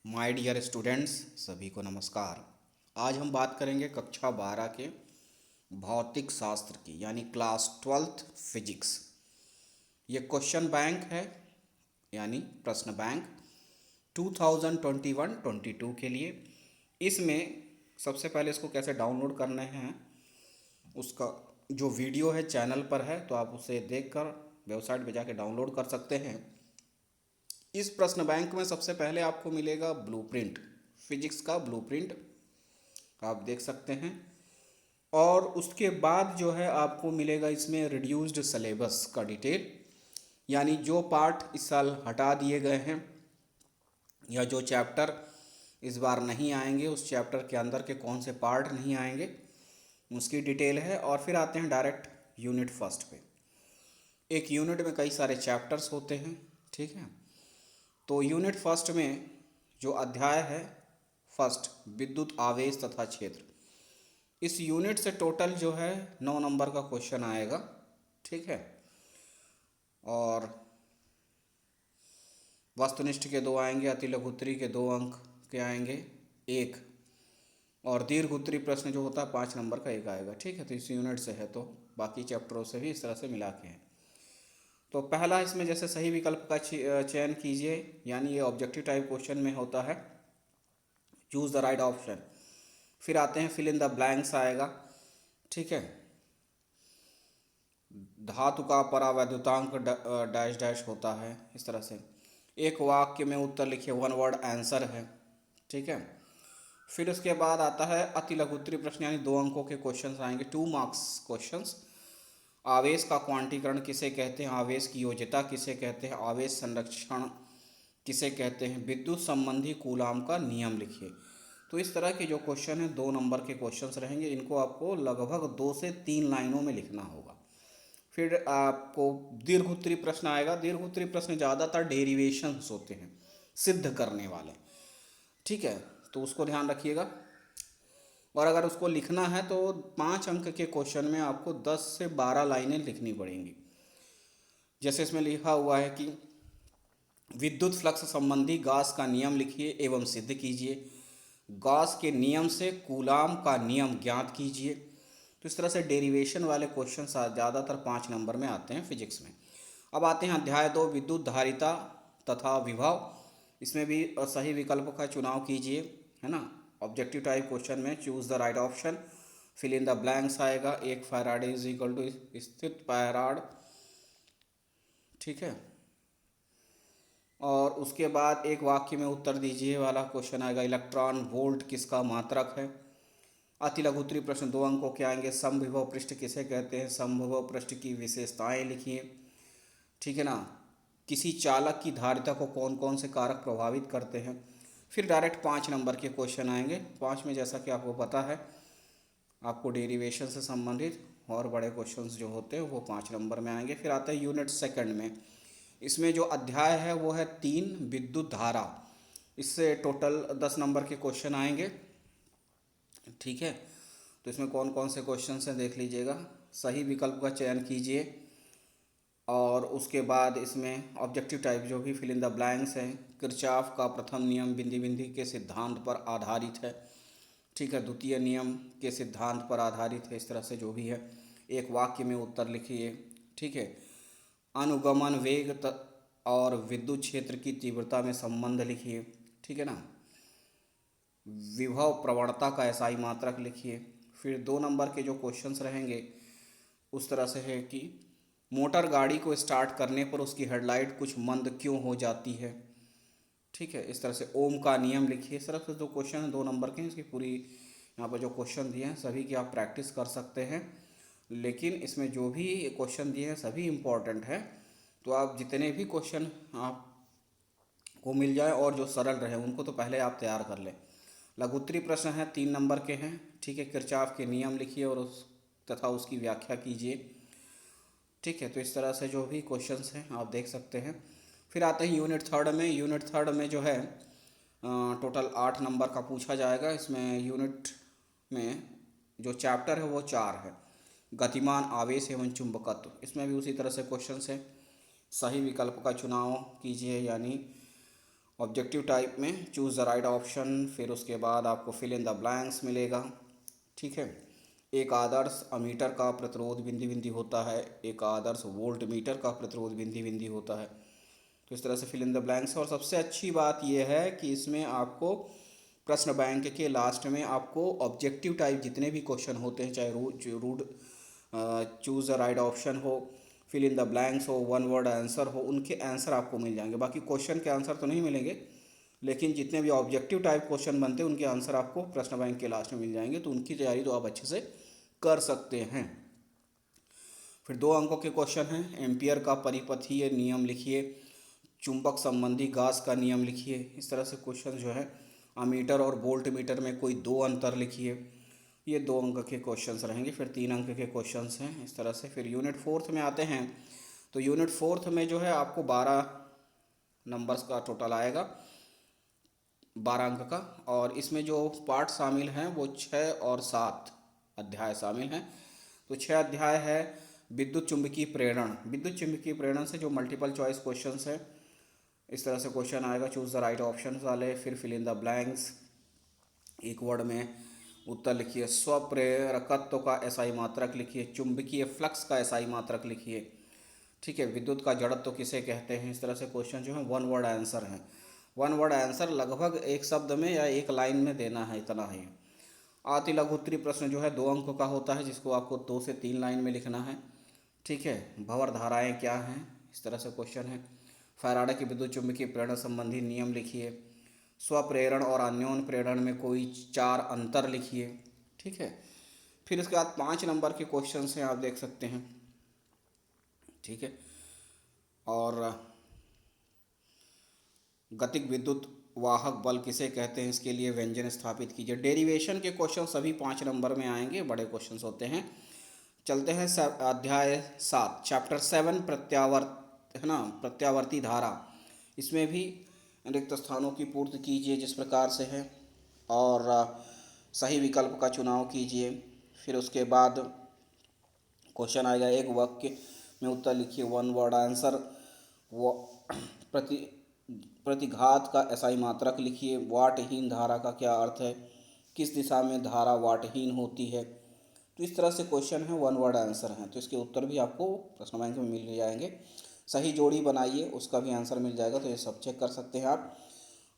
My dear students, सभी को नमस्कार। आज हम बात करेंगे कक्षा 12 के भौतिक शास्त्र की, यानी क्लास 12th फिजिक्स। ये क्वेश्चन बैंक है, यानी प्रश्न बैंक 2021-22 के लिए। इसमें सबसे पहले इसको कैसे डाउनलोड करने हैं, उसका जो वीडियो है चैनल पर है, तो आप उसे देखकर वेबसाइट पर जाके डाउनलोड कर सकते हैं। इस प्रश्न बैंक में सबसे पहले आपको मिलेगा ब्लूप्रिंट, फिजिक्स का ब्लूप्रिंट आप देख सकते हैं। और उसके बाद जो है आपको मिलेगा इसमें रिड्यूस्ड सिलेबस का डिटेल, यानी जो पार्ट इस साल हटा दिए गए हैं या जो चैप्टर इस बार नहीं आएंगे, उस चैप्टर के अंदर के कौन से पार्ट नहीं आएंगे, उसकी डिटेल है। और फिर आते हैं डायरेक्ट यूनिट फर्स्ट पे। एक यूनिट में कई सारे चैप्टर्स होते हैं, ठीक है। तो यूनिट फर्स्ट में जो अध्याय है फर्स्ट, विद्युत आवेश तथा क्षेत्र, इस यूनिट से टोटल जो है 9 नंबर का क्वेश्चन आएगा, ठीक है। और वस्तुनिष्ठ के 2 आएंगे, अति लघु उत्तरी के 2 अंक के आएंगे 1, और दीर्घ उत्तरी प्रश्न जो होता है 5 नंबर का 1 आएगा, ठीक है। तो इस यूनिट से है, तो बाकी चैप्टरों से भी इस तरह से मिला के है। तो पहला इसमें जैसे सही विकल्प का चयन कीजिए, यानी ये ऑब्जेक्टिव टाइप क्वेश्चन में होता है, चूज द राइट ऑप्शन। फिर आते हैं फिल इन द ब्लैंक्स आएगा, ठीक है। धातु का परावैद्युतांक डैश डैश होता है, इस तरह से एक वाक्य में उत्तर लिखिए, 1 वर्ड आंसर है, ठीक है। फिर उसके बाद आता है अति लघु उत्तरी प्रश्न, यानी 2 अंकों के क्वेश्चंस आएंगे, 2 मार्क्स क्वेश्चंस। आवेश का क्वांटीकरण किसे कहते हैं, आवेश की योज्यता किसे कहते हैं, आवेश संरक्षण किसे कहते हैं, विद्युत संबंधी कूलाम का नियम लिखिए। तो इस तरह के जो क्वेश्चन हैं 2 नंबर के क्वेश्चंस रहेंगे, इनको आपको लगभग 2 से 3 लाइनों में लिखना होगा। फिर आपको दीर्घ उत्तरी प्रश्न आएगा। दीर्घ उत्तरी प्रश्न ज़्यादातर डेरिवेशंस होते हैं, सिद्ध करने वाले, ठीक है। तो उसको ध्यान रखिएगा। और अगर उसको लिखना है तो 5 अंक के क्वेश्चन में आपको 10 से 12 लाइनें लिखनी पड़ेंगी। जैसे इसमें लिखा हुआ है कि विद्युत फ्लक्स संबंधी गॉस का नियम लिखिए एवं सिद्ध कीजिए, गॉस के नियम से कूलाम का नियम ज्ञात कीजिए। तो इस तरह से डेरिवेशन वाले क्वेश्चन ज़्यादातर 5 नंबर में आते हैं फिजिक्स में। अब आते हैं अध्याय 2, विद्युत धारिता तथा विभव। इसमें भी सही विकल्प का चुनाव कीजिए, है ना। ऑब्जेक्टिव टाइप क्वेश्चन में choose the right option, fill in the blanks आएगा। 1 फैराड इज इक्वल टू स्थित फैराड, ठीक है। और उसके बाद एक वाक्य में उत्तर दीजिए वाला क्वेश्चन आएगा, इलेक्ट्रॉन वोल्ट किसका मात्रक है। अति लघु उत्तरी प्रश्न 2 अंकों के आएंगे, समविभव पृष्ठ किसे कहते हैं, समविभव पृष्ठ की विशेषताएं लिखिए, ठीक है ना। किसी चालक की धारिता को कौन कौन से कारक प्रभावित करते हैं। फिर डायरेक्ट 5 नंबर के क्वेश्चन आएंगे। 5 में जैसा कि आपको पता है, आपको डेरिवेशन से संबंधित और बड़े क्वेश्चंस जो होते हैं वो 5 नंबर में आएंगे। फिर आता है यूनिट सेकंड में। इसमें जो अध्याय है वो है 3, विद्युत धारा। इससे टोटल 10 नंबर के क्वेश्चन आएंगे, ठीक है। तो इसमें कौन कौन से क्वेश्चन हैं देख लीजिएगा, सही विकल्प का चयन कीजिए। और उसके बाद इसमें ऑब्जेक्टिव टाइप जो भी फिल इन द ब्लैंक्स हैं, किरचॉफ का प्रथम नियम बिंदी बिंदी के सिद्धांत पर आधारित है, ठीक है। द्वितीय नियम के सिद्धांत पर आधारित है, इस तरह से जो भी है एक वाक्य में उत्तर लिखिए, ठीक है। अनुगमन वेग और विद्युत क्षेत्र की तीव्रता में संबंध लिखिए, ठीक है ना। विभव प्रवणता का एसआई मात्रक लिखिए। फिर 2 नंबर के जो क्वेश्चंस रहेंगे उस तरह से है कि मोटर गाड़ी को स्टार्ट करने पर उसकी हेडलाइट कुछ मंद क्यों हो जाती है, ठीक है। इस तरह से ओम का नियम लिखिए। सिर्फ जो क्वेश्चन है 2 नंबर के हैं, इसकी पूरी यहाँ पर जो क्वेश्चन दिए हैं सभी की आप प्रैक्टिस कर सकते हैं, लेकिन इसमें जो भी क्वेश्चन दिए हैं सभी इम्पॉर्टेंट हैं। तो आप जितने भी क्वेश्चन आप को मिल जाए और जो सरल रहे उनको तो पहले आप तैयार कर लें। लघुत्तरी प्रश्न है 3 नंबर के हैं, ठीक है। किरचॉफ के नियम लिखिए और उस तथा उसकी व्याख्या कीजिए, ठीक है। तो इस तरह से जो भी क्वेश्चंस हैं आप देख सकते हैं। फिर आते हैं यूनिट थर्ड में। यूनिट थर्ड में जो है टोटल 8 नंबर का पूछा जाएगा। इसमें यूनिट में जो चैप्टर है वो 4 है, गतिमान आवेश एवं चुंबकत्व। इसमें भी उसी तरह से क्वेश्चंस है, सही विकल्प का चुनाव कीजिए, यानी ऑब्जेक्टिव टाइप में चूज़ द राइट ऑप्शन, फिर उसके बाद आपको फिल इन द ब्लैंक्स मिलेगा। ठीक है, एक आदर्श अमीटर का प्रतिरोध बिंदी बिंदी होता है, एक आदर्श वोल्ट मीटर का प्रतिरोध बिंदी बिंदी होता है। तो इस तरह से फिल इन द ब्लैंक्स। और सबसे अच्छी बात यह है कि इसमें आपको प्रश्न बैंक के लास्ट में आपको ऑब्जेक्टिव टाइप जितने भी क्वेश्चन होते हैं, चाहे रूड चूज़ द राइट ऑप्शन हो, फिल इन द ब्लैंक्स हो, वन वर्ड आंसर हो, उनके आंसर आपको मिल जाएंगे। बाकी क्वेश्चन के आंसर तो नहीं मिलेंगे, लेकिन जितने भी ऑब्जेक्टिव टाइप क्वेश्चन बनते हैं उनके आंसर आपको प्रश्न बैंक के लास्ट में मिल जाएंगे। तो उनकी तैयारी तो आप अच्छे से कर सकते हैं। फिर 2 अंकों के क्वेश्चन हैं। एम्पियर का परिपथीय नियम लिखिए, चुंबक संबंधी गास का नियम लिखिए। इस तरह से क्वेश्चन जो है, अमीटर और वोल्ट मीटर में कोई 2 अंतर लिखिए। ये 2 अंक के क्वेश्चंस रहेंगे। फिर 3 अंक के क्वेश्चंस हैं इस तरह से। फिर यूनिट 4 में आते हैं, तो यूनिट 4 में जो है आपको 12 नंबर्स का टोटल आएगा, 12 अंक का। और इसमें जो पार्ट शामिल हैं वो 6 और 7 अध्याय शामिल हैं। तो 6 अध्याय है विद्युत चुंबकीय प्रेरण। विद्युत चुंबकीय प्रेरण से जो मल्टीपल चॉइस क्वेश्चंस हैं, इस तरह से क्वेश्चन आएगा, चूज़ द राइट ऑप्शन वाले। फिर फिल इन द ब्लैंक्स, एक वर्ड में उत्तर लिखिए। स्वप्रेरकत्व का एसआई मात्रक लिखिए, चुंबकीय फ्लक्स का एसआई मात्रक लिखिए। ठीक है, विद्युत का जड़त्व किसे कहते हैं। इस तरह से क्वेश्चन जो है वन वर्ड आंसर हैं। वन वर्ड आंसर लगभग एक शब्द में या एक लाइन में देना है, इतना ही। अति लघु उत्तरीय प्रश्न जो है 2 अंकों का होता है, जिसको आपको 2 से 3 लाइन में लिखना है। ठीक है, भंवर धाराएं क्या हैं, इस तरह से क्वेश्चन है। फैराडे की विद्युत चुंबकीय प्रेरण संबंधी नियम लिखिए। स्वप्रेरण और अन्योन प्रेरण में कोई 4 अंतर लिखिए। ठीक है, फिर इसके बाद 5 नंबर के क्वेश्चन हैं, आप देख सकते हैं। ठीक है, और गतिक विद्युत वाहक बल किसे कहते हैं, इसके लिए व्यंजन स्थापित कीजिए। डेरिवेशन के क्वेश्चन सभी 5 नंबर में आएंगे, बड़े क्वेश्चंस होते हैं। चलते हैं अध्याय 7, चैप्टर 7 प्रत्यावर्त, है ना, प्रत्यावर्ती धारा। इसमें भी रिक्त स्थानों की पूर्ति कीजिए जिस प्रकार से है, और सही विकल्प का चुनाव कीजिए। फिर उसके बाद क्वेश्चन आएगा, एक वाक्य में उत्तर लिखिए, वन वर्ड आंसर। वो प्रति प्रतिघात का एसआई मात्रक लिखिए। वाटहीन धारा का क्या अर्थ है, किस दिशा में धारा वाटहीन होती है। तो इस तरह से क्वेश्चन है, वन वर्ड आंसर हैं। तो इसके उत्तर भी आपको प्रश्न बैंक में मिल जाएंगे। सही जोड़ी बनाइए, उसका भी आंसर मिल जाएगा। तो ये सब चेक कर सकते हैं आप।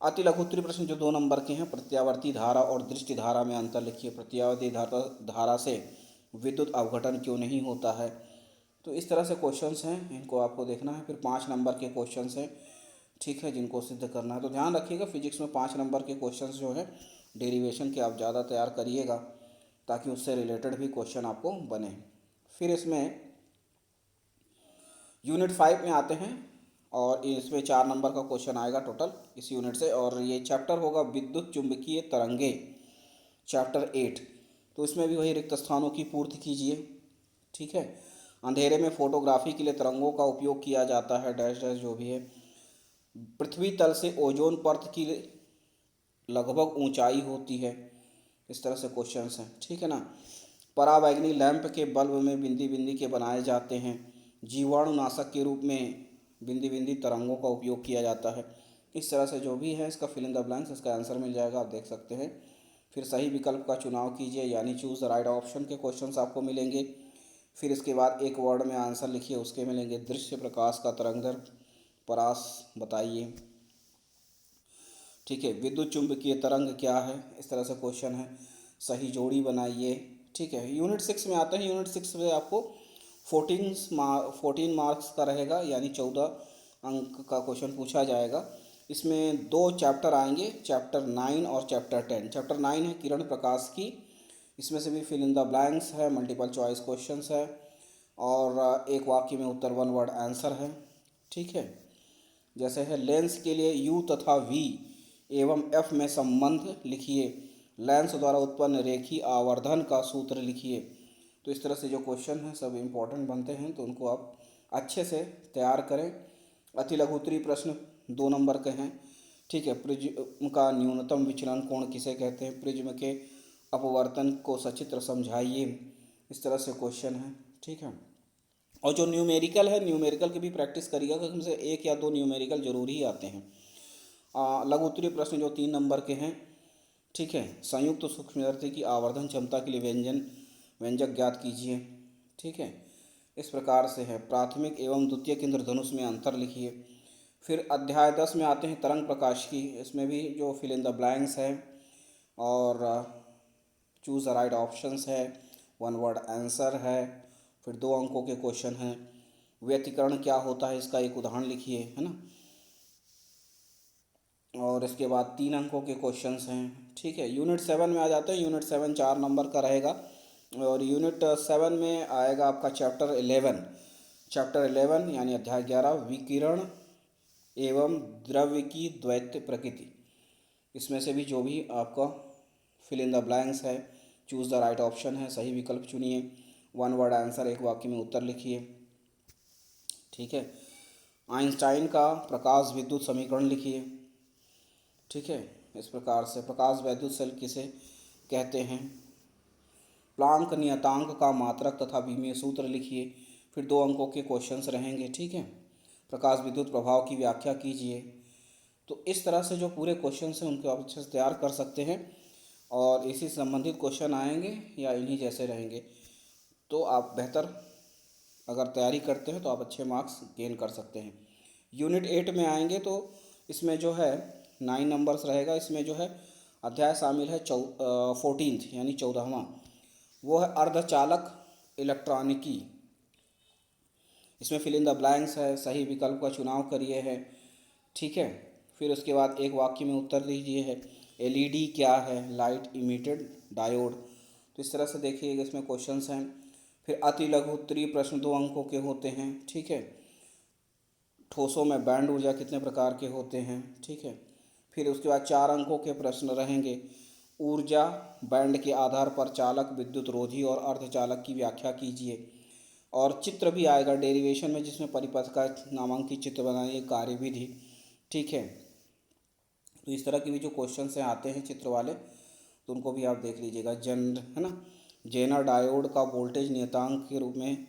अति लघु उत्तरीय प्रश्न जो 2 नंबर के हैं, प्रत्यावर्ती धारा और दृष्टि धारा में अंतर लिखिए। प्रत्यावर्ती धारा से विद्युत अवघटन क्यों नहीं होता है। तो इस तरह से क्वेश्चंस हैं, इनको आपको देखना है। फिर 5 नंबर के क्वेश्चंस हैं, ठीक है, जिनको सिद्ध करना है। तो ध्यान रखिएगा, फिजिक्स में 5 नंबर के क्वेश्चंस जो है डेरिवेशन के आप ज़्यादा तैयार करिएगा, ताकि उससे रिलेटेड भी क्वेश्चन आपको बने। फिर इसमें यूनिट 5 में आते हैं, और इसमें 4 नंबर का क्वेश्चन आएगा टोटल इस यूनिट से। और ये चैप्टर होगा विद्युत चुंबकीय तरंगे, चैप्टर 8। तो इसमें भी वही रिक्त स्थानों की पूर्ति कीजिए। ठीक है, अंधेरे में फोटोग्राफी के लिए तरंगों का उपयोग किया जाता है, डैश डैश जो भी है। पृथ्वी तल से ओजोन परत की लगभग ऊंचाई होती है। इस तरह से क्वेश्चंस हैं, ठीक है ना। परावैंगनी लैंप के बल्ब में बिंदी बिंदी के बनाए जाते हैं। जीवाणुनाशक के रूप में बिंदी बिंदी तरंगों का उपयोग किया जाता है। इस तरह से जो भी है, इसका फिल इन द ब्लैंक्स, इसका आंसर मिल जाएगा, आप देख सकते हैं। फिर सही विकल्प का चुनाव कीजिए, यानी चूज़ द राइट ऑप्शन के क्वेश्चंस आपको मिलेंगे। फिर इसके बाद एक वर्ड में आंसर लिखिए, उसके मिलेंगे। दृश्य प्रकाश का तरंगदैर्घ्य परास बताइए। ठीक है, विद्युत चुंबकीय तरंग क्या है, इस तरह से क्वेश्चन है। सही जोड़ी बनाइए। ठीक है, यूनिट 6 में आते हैं। यूनिट 6 में आपको 14 मार्क्स का रहेगा, यानी 14 अंक का क्वेश्चन पूछा जाएगा। इसमें 2 चैप्टर आएंगे, चैप्टर 9 और चैप्टर 10। चैप्टर 9 है किरण प्रकाश की, इसमें से भी फिल इन द ब्लैंक्स है, मल्टीपल चॉइस क्वेश्चंस है, और एक वाक्य में उत्तर, वन वर्ड आंसर है। ठीक है, जैसे है, लेंस के लिए U तथा V एवं F में संबंध लिखिए। लेंस द्वारा उत्पन्न रेखीय आवर्धन का सूत्र लिखिए। तो इस तरह से जो क्वेश्चन हैं सब इम्पोर्टेंट बनते हैं, तो उनको आप अच्छे से तैयार करें। अति लघु उत्तरीय प्रश्न 2 नंबर के हैं। ठीक है, प्रिज्म का न्यूनतम विचलन कोण किसे कहते हैं। प्रिज्म के अपवर्तन को सचित्र समझाइए। इस तरह से क्वेश्चन है। ठीक है, और जो न्यूमेरिकल है, न्यूमेरिकल की भी प्रैक्टिस करिएगा, कम से 1 या 2 न्यूमेरिकल जरूर ही आते हैं। लघु उत्तरीय प्रश्न जो 3 नंबर के हैं, ठीक है। संयुक्त सूक्ष्मदर्शी की आवर्धन क्षमता के लिए व्यंजक ज्ञात कीजिए, ठीक है। इस प्रकार से है। प्राथमिक एवं द्वितीयक इंद्रधनुष में अंतर लिखिए। फिर अध्याय 10 में आते हैं तरंग प्रकाश की। इसमें भी जो फिल इन द ब्लैंक्स है और चूज़ द राइट ऑप्शंस है, वन वर्ड आंसर है। फिर 2 अंकों के क्वेश्चन हैं। व्यतिकरण क्या होता है इसका एक उदाहरण लिखिए, है ना। और इसके बाद 3 अंकों के क्वेश्चंस हैं, ठीक है। यूनिट 7 में आ जाते हैं। यूनिट 7 4 नंबर का रहेगा और यूनिट 7 में आएगा आपका चैप्टर 11 यानी अध्याय 11 विकिरण एवं द्रव्य की द्वैत प्रकृति। इसमें से भी जो भी आपका फिल इन द ब्लैंक्स है, चूज़ द राइट ऑप्शन है, सही विकल्प चुनिए। वन वर्ड आंसर, एक वाक्य में उत्तर लिखिए, ठीक है। आइंस्टाइन का प्रकाश विद्युत समीकरण लिखिए, ठीक है। इस प्रकार से प्रकाश वैद्युत शेल किसे कहते हैं। प्लांक नियतांक का मात्रक तथा विमीय सूत्र लिखिए। फिर 2 अंकों के क्वेश्चंस रहेंगे, ठीक है। प्रकाश विद्युत प्रभाव की व्याख्या कीजिए। तो इस तरह से जो पूरे क्वेश्चंस हैं उनको आप अच्छे से तैयार कर सकते हैं और इसी संबंधित क्वेश्चन आएंगे या इन्हीं जैसे रहेंगे तो आप बेहतर अगर तैयारी करते हैं तो आप अच्छे मार्क्स गेन कर सकते हैं। यूनिट 8 में आएंगे तो इसमें जो है 9 नंबर्स रहेगा। इसमें जो है अध्याय शामिल है 14th यानी 14वां, वो है अर्धचालक इलेक्ट्रॉनिकी। इसमें फिल इन द ब्लैंक्स है, सही विकल्प का चुनाव करिए है, ठीक है। फिर उसके बाद एक वाक्य में उत्तर दीजिए है। एलईडी क्या है, लाइट इमिटेड डायोड। तो इस तरह से देखिएगा इसमें क्वेश्चंस हैं। फिर अति लघु उत्तरीय प्रश्न 2 अंकों के होते हैं, ठीक है। ठोसों में बैंड ऊर्जा कितने प्रकार के होते हैं, ठीक है। फिर उसके बाद 4 अंकों के प्रश्न रहेंगे। ऊर्जा बैंड के आधार पर चालक, विद्युत रोधी और अर्धचालक की व्याख्या कीजिए। और चित्र भी आएगा डेरिवेशन में जिसमें परिपथ का नामांकित चित्र बनाइए, कार्यविधि, ठीक है। तो इस तरह के भी जो क्वेश्चन हैं आते हैं चित्र वाले तो उनको भी आप देख लीजिएगा। है ना, जेनर डायोड का वोल्टेज नियतांक के रूप में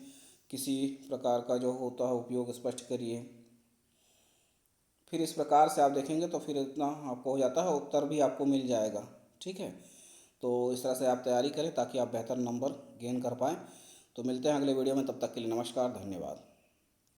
किसी प्रकार का जो होता है उपयोग स्पष्ट करिए। फिर इस प्रकार से आप देखेंगे तो फिर इतना आपको हो जाता है, उत्तर भी आपको मिल जाएगा, ठीक है। तो इस तरह से आप तैयारी करें ताकि आप बेहतर नंबर गेन कर पाएँ। तो मिलते हैं अगले वीडियो में, तब तक के लिए नमस्कार, धन्यवाद।